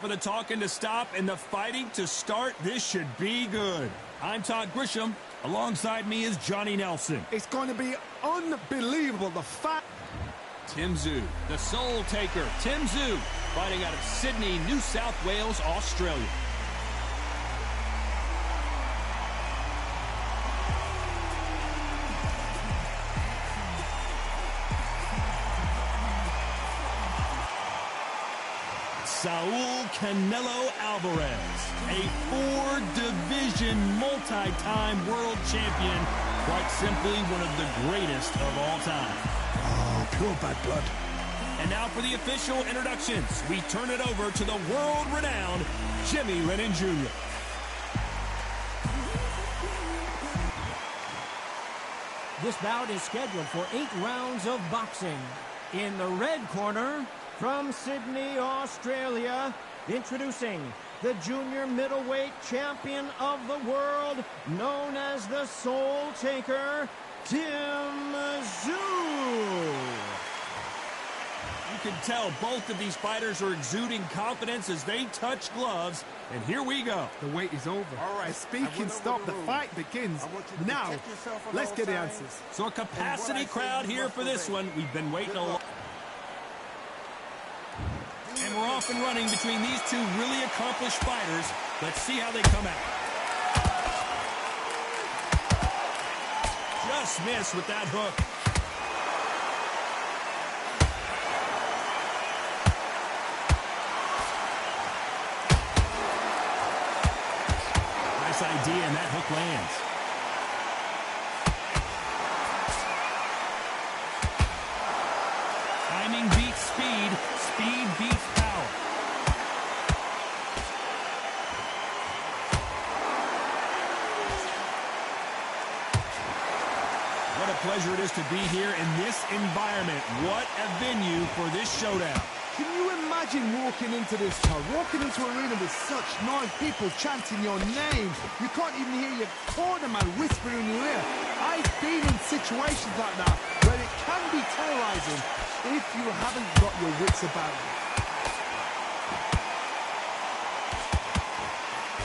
For the talking to stop and the fighting to start, this should be good. I'm Todd Grisham. Alongside me is Johnny Nelson. It's going to be unbelievable. Tim Tszyu, the soul taker. Tim Tszyu, fighting out of Sydney, New South Wales, Australia. Saul Canelo Alvarez, a four-division, multi-time world champion, quite simply one of the greatest of all time. Oh, pure bad blood. And now for the official introductions, we turn it over to the world-renowned Jimmy Lennon Jr. This bout is scheduled for 8 rounds of boxing. In the red corner, from Sydney, Australia, introducing the junior middleweight champion of the world, known as the Soul Taker, Tim Tszyu. You can tell both of these fighters are exuding confidence as they touch gloves, and here we go. The wait is over. All right. Speaking stop, the fight begins. Now, let's get the answers. So a capacity crowd here for this one. We've been waiting a long. And we're off and running between these two really accomplished fighters. Let's see how they come out. Just missed with that hook. Nice idea, and that hook lands. Timing beats speed. Speed beats power. What a pleasure it is to be here in this environment. What a venue for this showdown. Can you imagine walking into this town, walking into an arena with such noise, people chanting your name? You can't even hear your corner man whispering in your ear. I've been in situations like that where it can be terrorizing if you haven't got your wits about you.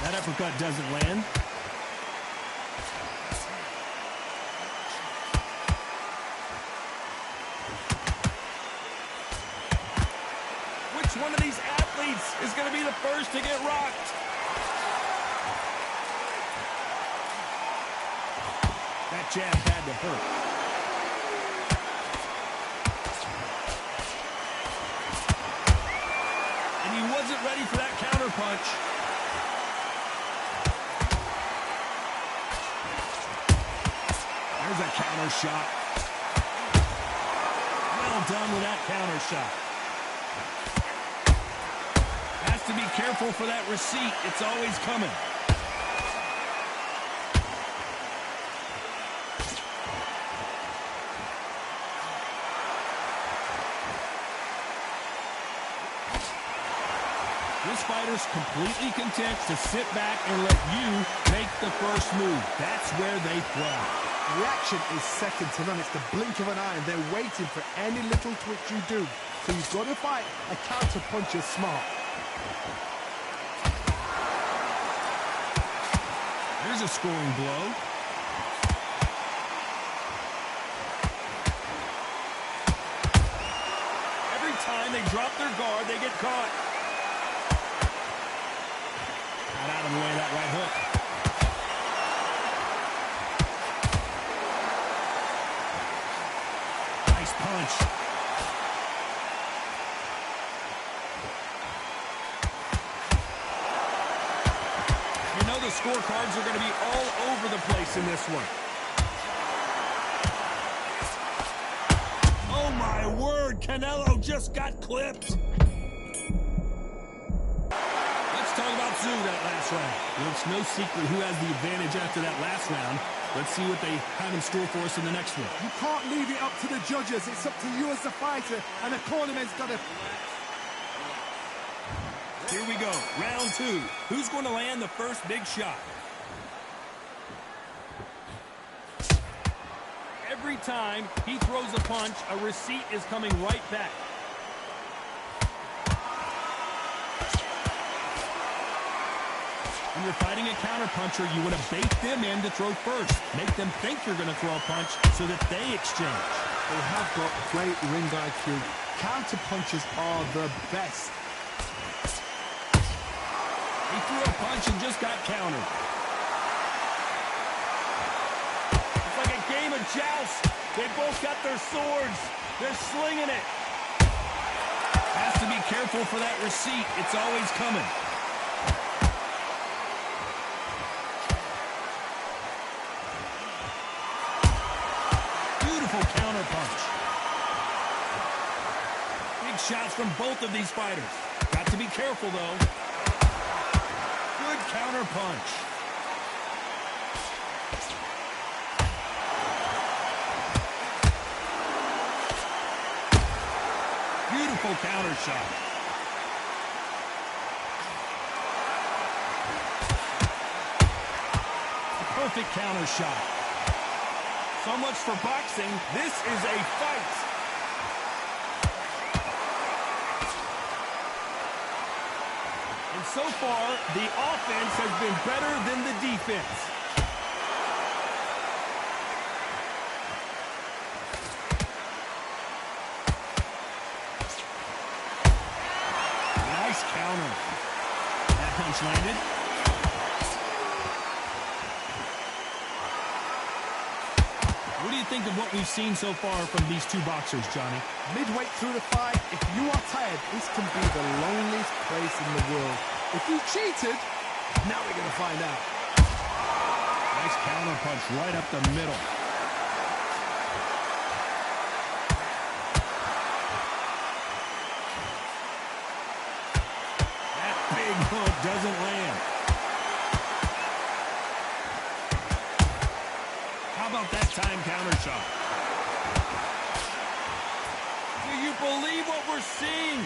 That uppercut doesn't land. Which one of these athletes is going to be the first to get rocked? That jab had to hurt. And he wasn't ready for that counter punch. There's a counter shot. Well done with that counter shot. Has to be careful for that receipt. It's always coming. This fighter's completely content to sit back and let you make the first move. That's where they thrive. Reaction is second to none. It's the blink of an eye, and they're waiting for any little twitch you do. So you've got to fight a counter puncher smart. There's a scoring blow. Every time they drop their guard, they get caught. Got out of the way of that right hook. Nice punch. You know the scorecards are going to be all over the place in this one. Oh my word, Canelo just got clipped. Let's talk about Tszyu that last round. Well, it's no secret who has the advantage after that last round. Let's see what they have in store for us in the next one. You can't leave it up to the judges. It's up to you as the fighter, and the cornerman's got to... Here we go, round 2. Who's going to land the first big shot? Every time he throws a punch, a receipt is coming right back. When you're fighting a counterpuncher, you want to bait them in to throw first. Make them think you're going to throw a punch so that they exchange. They have got great ring IQ. Counterpunchers are the best. He threw a punch and just got countered. It's like a game of joust. They both got their swords. They're slinging it. Has to be careful for that receipt. It's always coming. Beautiful counter punch. Big shots from both of these fighters. Got to be careful, though. Good counter punch. Beautiful counter shot. A perfect counter shot. So much for boxing. This is a fight. And so far, the offense has been better than the defense. Nice counter. That punch landed. What do you think of what we've seen so far from these two boxers, Johnny? Midway through the fight, if you are tired, this can be the loneliest place in the world. If you cheated, now we're going to find out. Nice counter punch right up the middle. That big hook doesn't land. How about that time counter shot? Do you believe what we're seeing?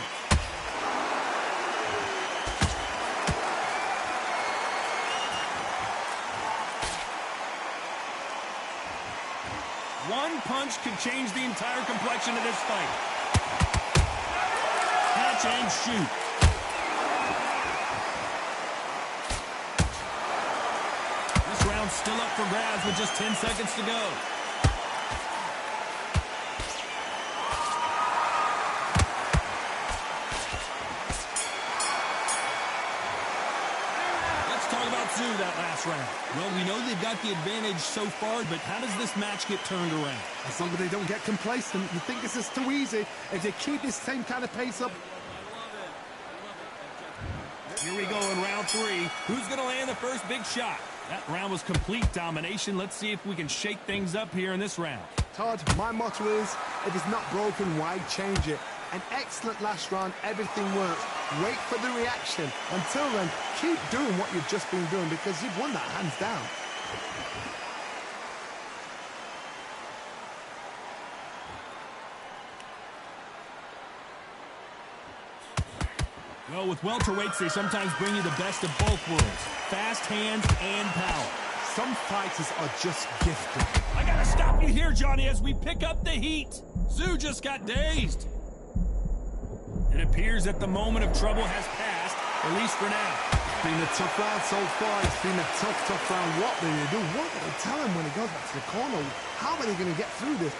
One punch could change the entire complexion of this fight. Catch and shoot. This round's still up for grabs with just 10 seconds to go. Tszyu that last round. Well, we know they've got the advantage so far, but how does this match get turned around? As long as they don't get complacent, you think this is too easy. If they keep this same kind of pace up. Here we go in round three. Who's going to land the first big shot? That round was complete domination. Let's see if we can shake things up here in this round. Todd, my motto is, if it's not broken, why change it? An excellent last round, everything works. Wait for the reaction. Until then, keep doing what you've just been doing because you've won that hands down. Well, with welterweights, they sometimes bring you the best of both worlds. Fast hands and power. Some fighters are just gifted. I gotta stop you here, Johnny, as we pick up the heat. Tszyu just got dazed. It appears that the moment of trouble has passed, at least for now. It's been a tough round so far. It's been a tough round. What do they do? What do they tell him when he goes back to the corner? How are they going to get through this?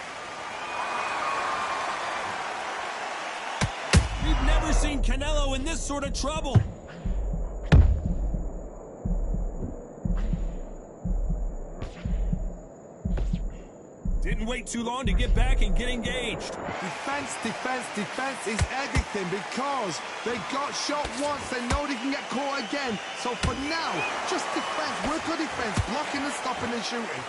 We've never seen Canelo in this sort of trouble. Didn't wait too long to get back and get engaged. Defense is everything because they got shot once. They know they can get caught again. So for now, just defense. Work on defense. Blocking and stopping and shooting.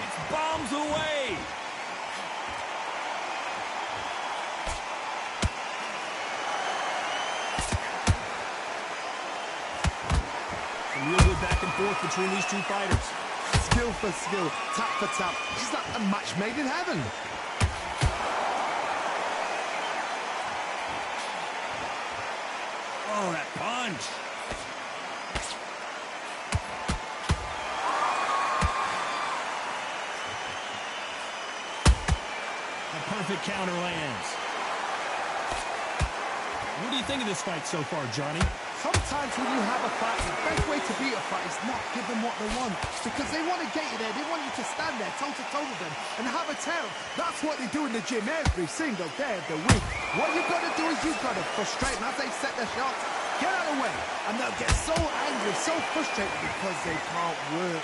It's bombs away. Real good back and forth between these two fighters. Skill for skill, tap for tap. It's like a match made in heaven. Oh, that punch. A perfect counter lands. What do you think of this fight so far, Johnny? Sometimes when you have a fight, the best way to beat a fight is not give them what they want. Because they want to get you there. They want you to stand there toe-to-toe with them and have a tell. That's what they do in the gym every single day of the week. What you've got to do is you've got to frustrate them as they set their shots. Get out of the way. And they'll get so angry, so frustrated because they can't work.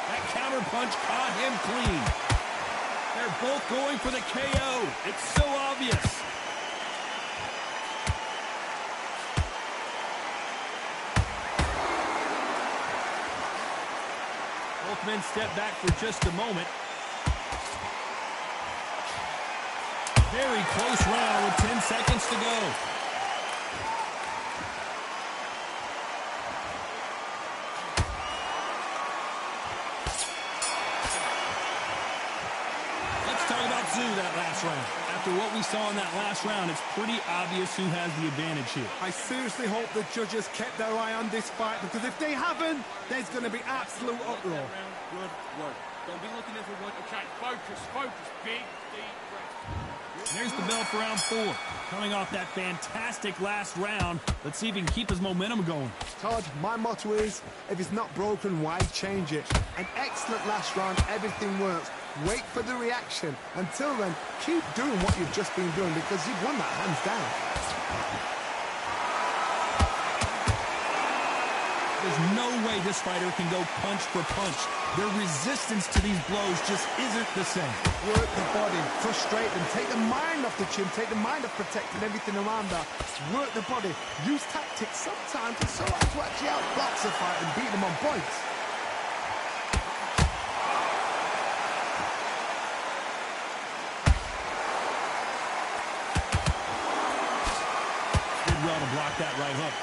That counter punch caught him clean. They're both going for the KO. It's so obvious. Both men step back for just a moment. Very close round with 10 seconds to go. Tszyu that last round. After what we saw in that last round, it's pretty obvious who has the advantage here. I seriously hope the judges kept their eye on this fight, because if they haven't, there's going to be absolute uproar. Good work. Don't be looking at everyone. Okay, focus, big, deep breath. There's the bell for round 4. Coming off that fantastic last round, let's see if he can keep his momentum going. Todd, my motto is, if it's not broken, why change it? An excellent last round, everything works. Wait for the reaction. Until then, keep doing what you've just been doing, because you've won that hands down. There's no way this fighter can go punch for punch. Their resistance to these blows just isn't the same. Work the body, frustrate them, take the mind off the chin, take the mind of protecting everything around her. Work the body, use tactics sometimes so as to actually outbox a fight and beat them on points. Did well to block that right hook.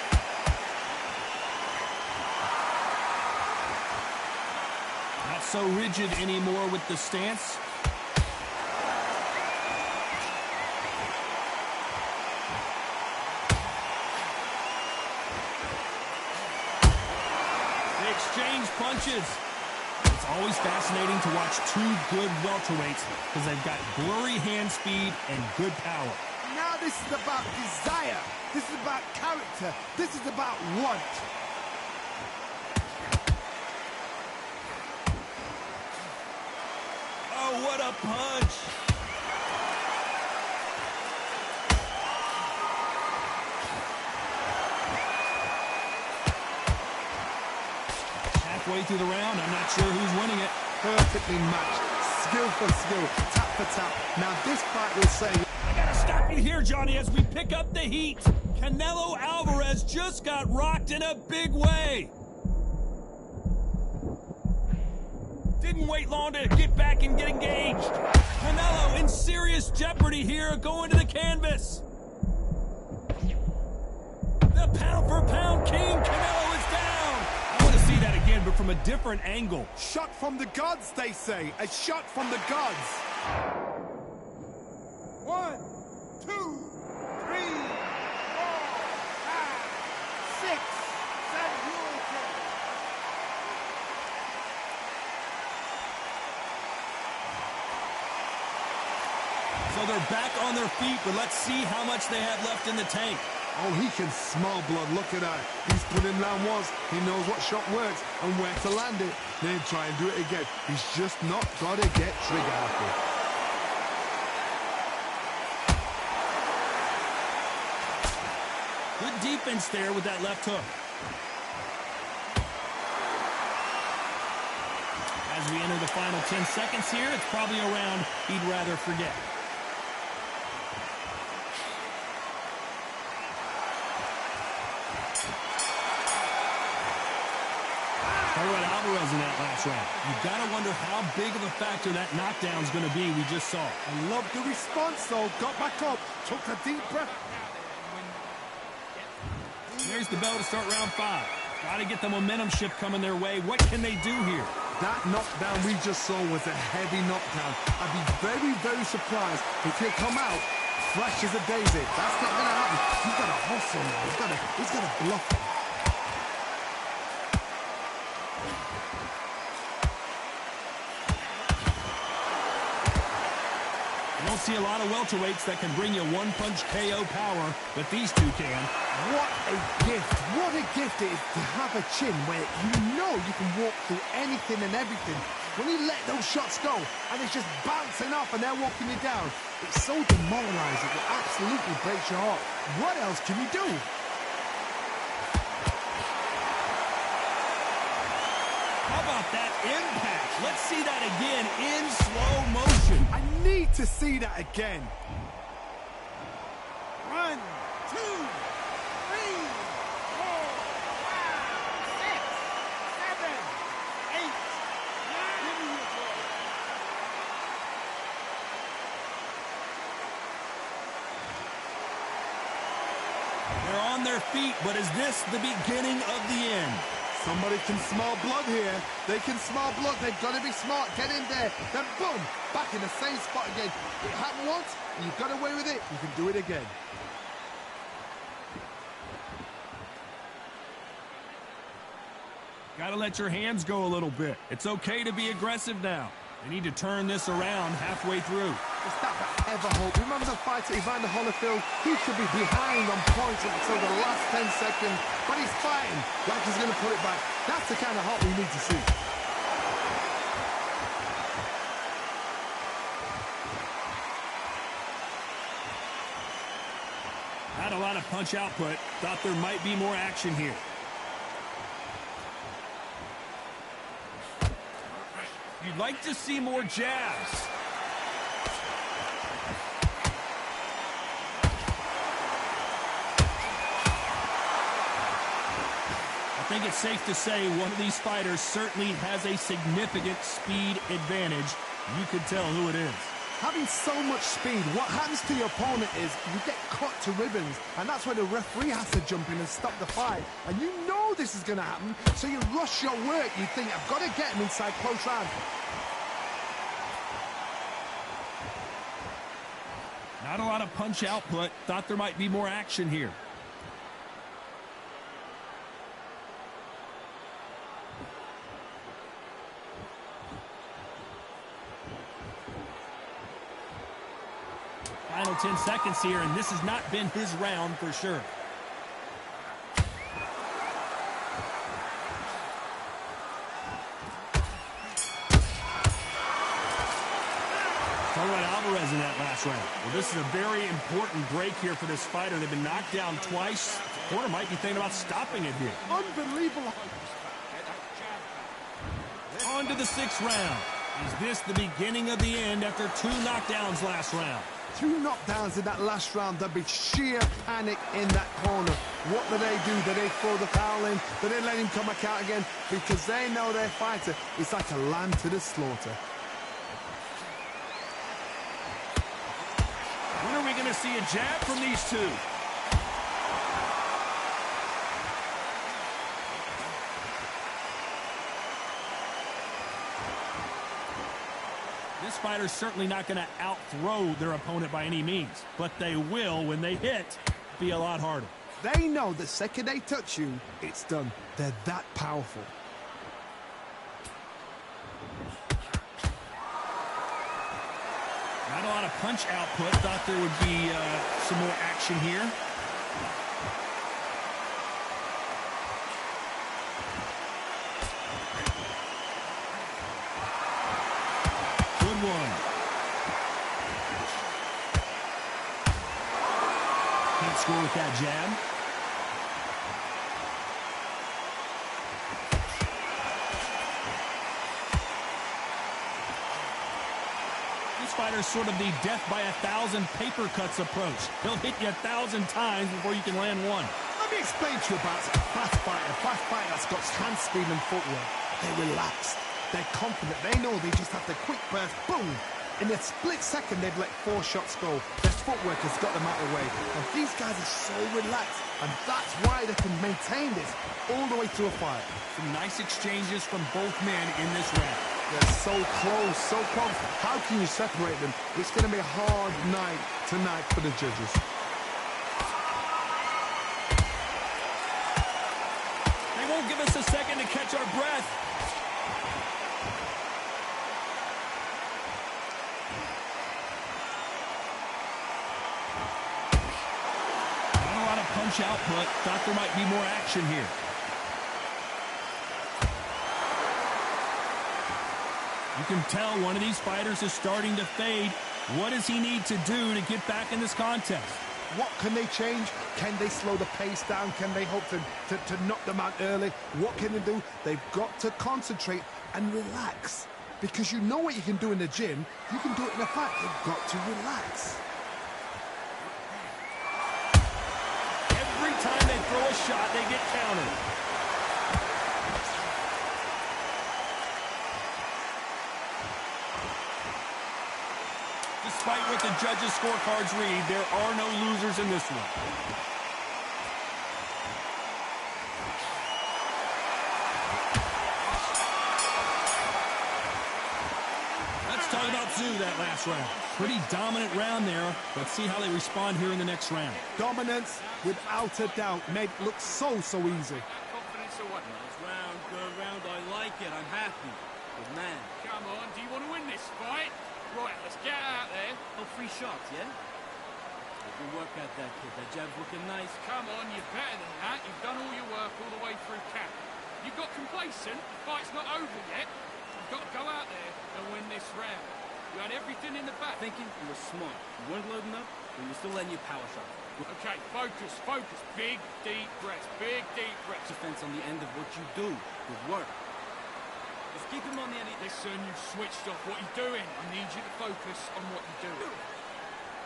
Not so rigid anymore with the stance. They exchange punches. It's always fascinating to watch two good welterweights because they've got blurry hand speed and good power. Now this is about desire. This is about character. This is about want. Oh, what a punch! Halfway through the round, I'm not sure who's winning it. Perfectly matched. Skill for skill. Tap for tap. Now this fight will say... I gotta stop you here, Johnny, as we pick up the heat. Canelo Alvarez just got rocked in a big way. Didn't wait long to get back and get engaged. Canelo in serious jeopardy here, going to the canvas. The pound-for-pound king, Canelo is down. I want to see that again, but from a different angle. Shot from the gods, they say. A shot from the gods. 1, 2, 3, 4, 5, 6, 7, So they're back on their feet, but let's see how much they have left in the tank. Oh, he can smell blood. Look at that. He's put in round once. He knows what shot works and where to land it. Then try and do it again. He's just not got to get trigger happy. Good defense there with that left hook. As we enter the final 10 seconds here, it's probably a round he'd rather forget. Talk about Alvarez in that last round. You've got to wonder how big of a factor that knockdown's going to be we just saw. I love the response, though. Got back up, took a deep breath. There's the bell to start round 5. Got to get the momentum shift coming their way. What can they do here? That knockdown we just saw was a heavy knockdown. I'd be very, very surprised if he'll come out fresh as a daisy. That's not going to happen. He's got to hustle now. He's got to bluff it. You don't see a lot of welterweights that can bring you one-punch KO power, but these two can. What a gift. What a gift it is to have a chin where you know you can walk through anything and everything. When you let those shots go and it's just bouncing off and they're walking you down, it's so demoralizing. It absolutely breaks your heart. What else can you do? How about that impact? Let's see that again in slow motion. I need to see that again. 1, 2, 3, 4, 5, 6, 7, 8, 9. They're on their feet, but is this the beginning of the end? Somebody can smell blood here. They can smell blood. They've got to be smart. Get in there. Then boom, back in the same spot again. It happened once, and you got away with it. You can do it again. Gotta let your hands go a little bit. It's okay to be aggressive now. They need to turn this around halfway through. It's that ever hope. Remember the fighter Evander Holyfield? He could be behind on points until the last 10 seconds, but he's fighting like he's going to put it back. That's the kind of hope we need to see. Not a lot of punch output. Thought there might be more action here. You'd like to see more jabs. I think it's safe to say one of these fighters certainly has a significant speed advantage. You could tell who it is. Having so much speed, what happens to your opponent is you get cut to ribbons, and that's where the referee has to jump in and stop the fight. And you know this is going to happen, so you rush your work. You think, I've got to get him inside close round. Not a lot of punch output. Thought there might be more action here. Final 10 seconds here, and this has not been his round for sure. Talk about Alvarez in that last round. Well, this is a very important break here for this fighter. They've been knocked down twice. The corner might be thinking about stopping it here. Unbelievable. On to the 6th round. Is this the beginning of the end after 2 knockdowns last round? 2 knockdowns in that last round. There'll be sheer panic in that corner. What do? Do they throw the foul in? Do they let him come back out again? Because they know their fighter is like a lamb to the slaughter. When are we going to see a jab from these two? This fighter's certainly not going to out-throw their opponent by any means, but they will, when they hit, be a lot harder. They know the second they touch you, it's done. They're that powerful. Not a lot of punch output. Thought there would be some more action here. Good one. Can't score with that jab. Fighter's sort of the death by 1,000 paper cuts approach. He'll hit you 1,000 times before you can land one. Let me explain to you about a fast fighter. Fast fighter that's got hand speed and footwork. They're relaxed. They're confident. They know they just have the quick burst. Boom! In a split second, they've let 4 shots go. Their footwork has got them out of the way. And these guys are so relaxed. And that's why they can maintain this all the way through a fight. Some nice exchanges from both men in this round. They're so close, so close. How can you separate them? It's going to be a hard night tonight for the judges. They won't give us a second to catch our breath. punch output. Thought there might be more action here. You can tell one of these fighters is starting to fade. What does he need to do to get back in this contest? What can they change? Can they slow the pace down? Can they hope to knock them out early? What can they do? They've got to concentrate and relax. Because you know what you can do in the gym, you can do it in a fight. They've got to relax. Every time they throw a shot, they get countered. Despite what the judges' scorecards read, there are no losers in this one. Let's talk about Tszyu that last round. Pretty dominant round there. Let's see how they respond here in the next round. Dominance, without a doubt, made it look so easy. Confidence or what? Nice round, good round. I like it. I'm happy. Good man. Come on, do you want to win this fight? Right, let's get out there. Oh, 3 shots, yeah? Good work at that, kid. That jab's looking nice. Come on, you're better than that. You've done all your work all the way through camp. You got complacent. The fight's not over yet. You've got to go out there and win this round. You had everything in the back. Thinking you were smart. You weren't loading up, but you were still letting your power shot. Okay, focus, focus. Big, deep breaths. Big, deep breaths. Defense on the end of what you do. Good work. Just keep him on the end. Listen, you switched off what you're doing. I need you to focus on what you're doing.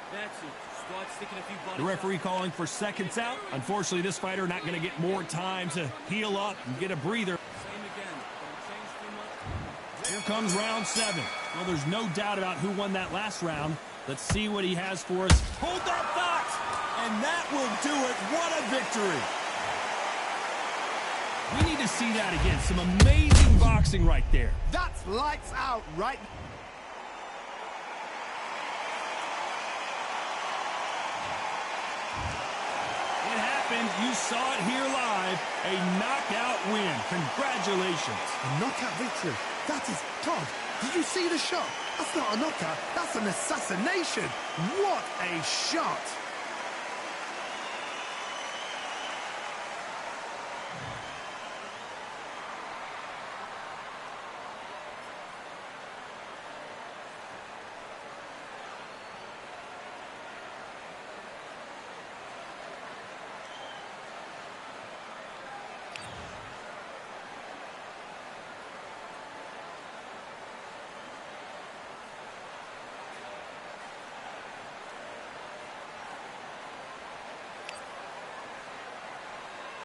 That's it. Start sticking a few bodies. The referee calling for seconds out. Unfortunately, this fighter not going to get more time to heal up and get a breather. Same again. Don't change too much. Here comes round 7. Well, there's no doubt about who won that last round. Let's see what he has for us. Hold that thought! And that will do it. What a victory! We need to see that again. Some amazing boxing right there. That's lights out right now. It happened. You saw it here live. A knockout win. Congratulations. A knockout victory. That is, Todd, did you see the shot? That's not a knockout. That's an assassination. What a shot.